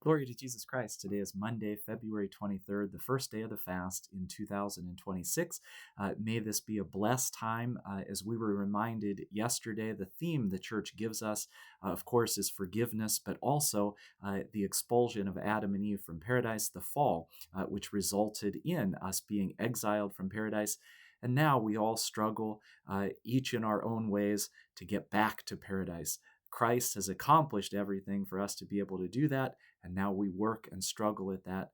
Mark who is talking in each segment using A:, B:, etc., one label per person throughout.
A: Glory to Jesus Christ. Today is Monday, February 23rd, the first day of the fast in 2026. May this be a blessed time. As we were reminded yesterday, the theme the church gives us, of course, is forgiveness, but also the expulsion of Adam and Eve from paradise, the fall, which resulted in us being exiled from paradise. And now we all struggle, each in our own ways, to get back to paradise. Christ has accomplished everything for us to be able to do that, and now we work and struggle at that,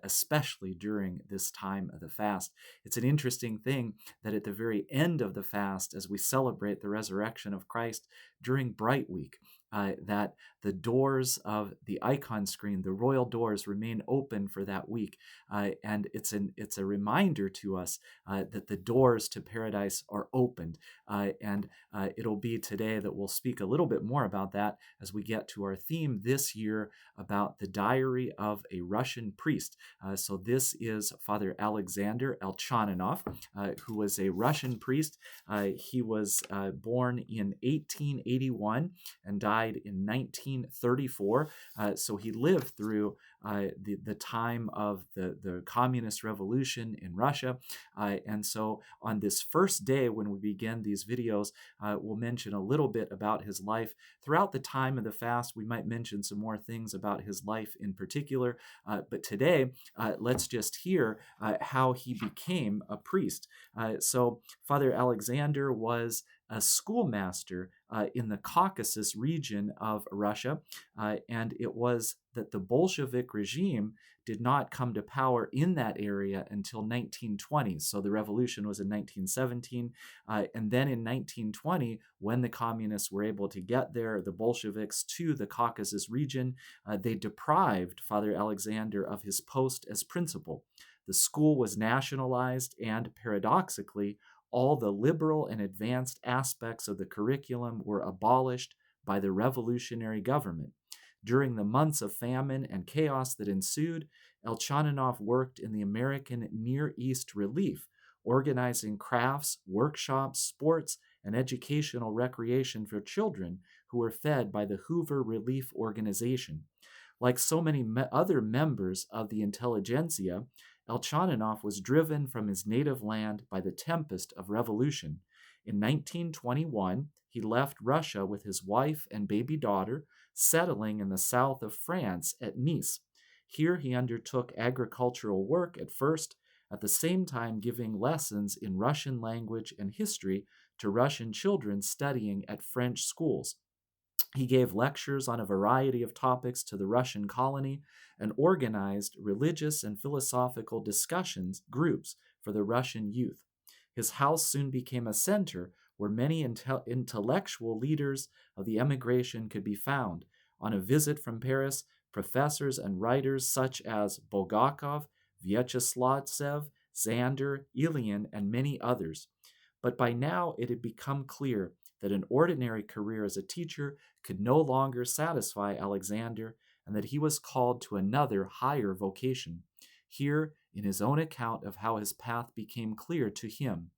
A: especially during this time of the fast. It's an interesting thing that at the very end of the fast, as we celebrate the resurrection of Christ during Bright Week, that the doors of the icon screen, the royal doors, remain open for that week. And it's a reminder to us that the doors to paradise are opened. And it'll be today that we'll speak a little bit more about that as we get to our theme this year about the diary of a Russian priest. So this is Father Alexander Elchaninov, who was a Russian priest. He was born in 1881 and died in 1934. So he lived through the time of the communist revolution in Russia. And so on this first day when we begin these videos, we'll mention a little bit about his life. Throughout the time of the fast, we might mention some more things about his life in particular. But today, let's just hear how he became a priest. So Father Alexander was a schoolmaster in the Caucasus region of Russia, and it was that the Bolshevik regime did not come to power in that area until 1920. So the revolution was in 1917, and then in 1920, when the communists were able to get there, the Bolsheviks, to the Caucasus region, they deprived Father Alexander of his post as principal. The school was nationalized, and paradoxically, all the liberal and advanced aspects of the curriculum were abolished by the revolutionary government. During the months of famine and chaos that ensued, Elchaninov worked in the American Near East Relief, organizing crafts, workshops, sports, and educational recreation for children who were fed by the Hoover Relief Organization. Like so many other members of the intelligentsia, Elchaninov was driven from his native land by the tempest of revolution. In 1921, he left Russia with his wife and baby daughter, settling in the south of France at Nice. Here he undertook agricultural work at first, at the same time giving lessons in Russian language and history to Russian children studying at French schools. He gave lectures on a variety of topics to the Russian colony and organized religious and philosophical discussions groups for the Russian youth. His house soon became a center where many intellectual leaders of the emigration could be found. On a visit from Paris, professors and writers such as Bulgakov, Vyacheslavtsev, Zander, Ilian, and many others. But by now it had become clear that an ordinary career as a teacher could no longer satisfy Alexander, and that he was called to another higher vocation. Here, in his own account of how his path became clear to him,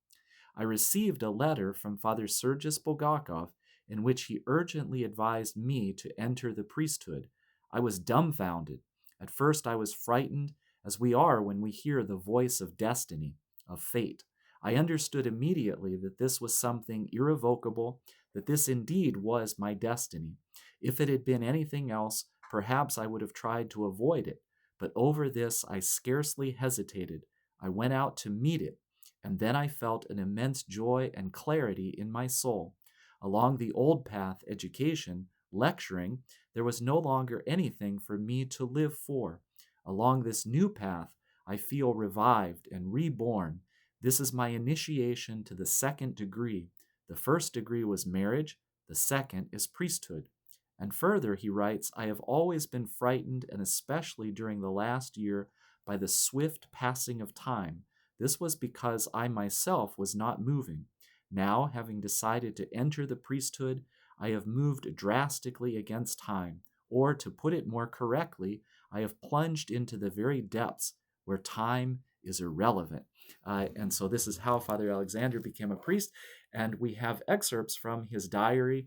A: I received a letter from Father Sergius Bulgakov in which he urgently advised me to enter the priesthood. I was dumbfounded. At first I was frightened, as we are when we hear the voice of destiny, of fate. I understood immediately that this was something irrevocable, that this indeed was my destiny. If it had been anything else, perhaps I would have tried to avoid it, but over this I scarcely hesitated. I went out to meet it, and then I felt an immense joy and clarity in my soul. Along the old path, education, lecturing, there was no longer anything for me to live for. Along this new path, I feel revived and reborn. This is my initiation to the second degree. The first degree was marriage, the second is priesthood. And further, he writes, I have always been frightened, and especially during the last year, by the swift passing of time. This was because I myself was not moving. Now, having decided to enter the priesthood, I have moved drastically against time, or to put it more correctly, I have plunged into the very depths where time is irrelevant. And so this is how Father Alexander became a priest. And we have excerpts from his diary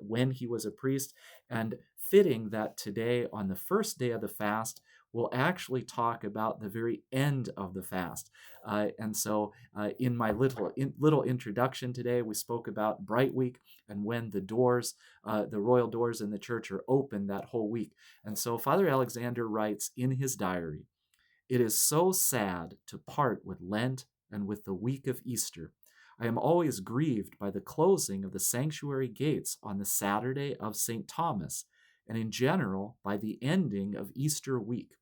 A: when he was a priest. And fitting that today, on the first day of the fast, we'll actually talk about the very end of the fast. And so in my little introduction today, we spoke about Bright Week and when the doors, the royal doors in the church are open that whole week. And so Father Alexander writes in his diary, "It is so sad to part with Lent and with the week of Easter. I am always grieved by the closing of the sanctuary gates on the Saturday of St. Thomas, and in general by the ending of Easter week.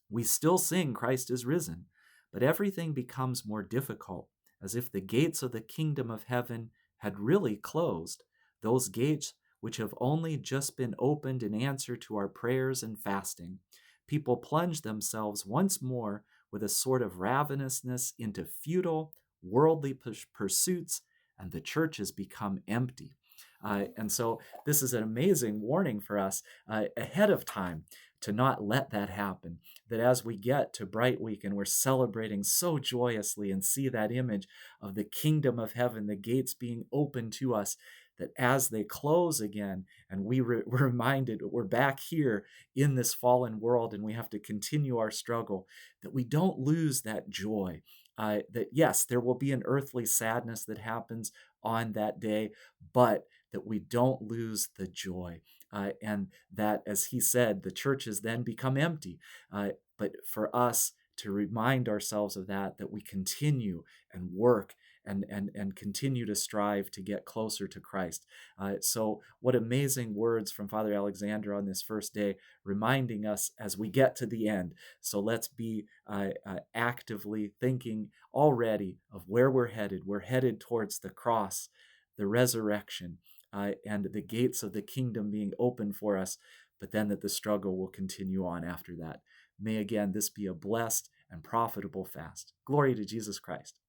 A: We still sing Christ is risen, but everything becomes more difficult, as if the gates of the kingdom of heaven had really closed, those gates which have only just been opened in answer to our prayers and fasting. People plunge themselves once more with a sort of ravenousness into futile, worldly pursuits, and the churches become empty." And so this is an amazing warning for us ahead of time to not let that happen. That as we get to Bright Week and we're celebrating so joyously and see that image of the kingdom of heaven, the gates being open to us, that as they close again and we're reminded we're back here in this fallen world and we have to continue our struggle, that we don't lose that joy. That yes, there will be an earthly sadness that happens on that day, but that we don't lose the joy. And that, as he said, the churches then become empty. But for us to remind ourselves of that, that we continue and work and continue to strive to get closer to Christ. So what amazing words from Father Alexander on this first day, reminding us as we get to the end. So let's be actively thinking already of where we're headed. We're headed towards the cross, the resurrection, and the gates of the kingdom being open for us, but then that the struggle will continue on after that. May again this be a blessed and profitable fast. Glory to Jesus Christ.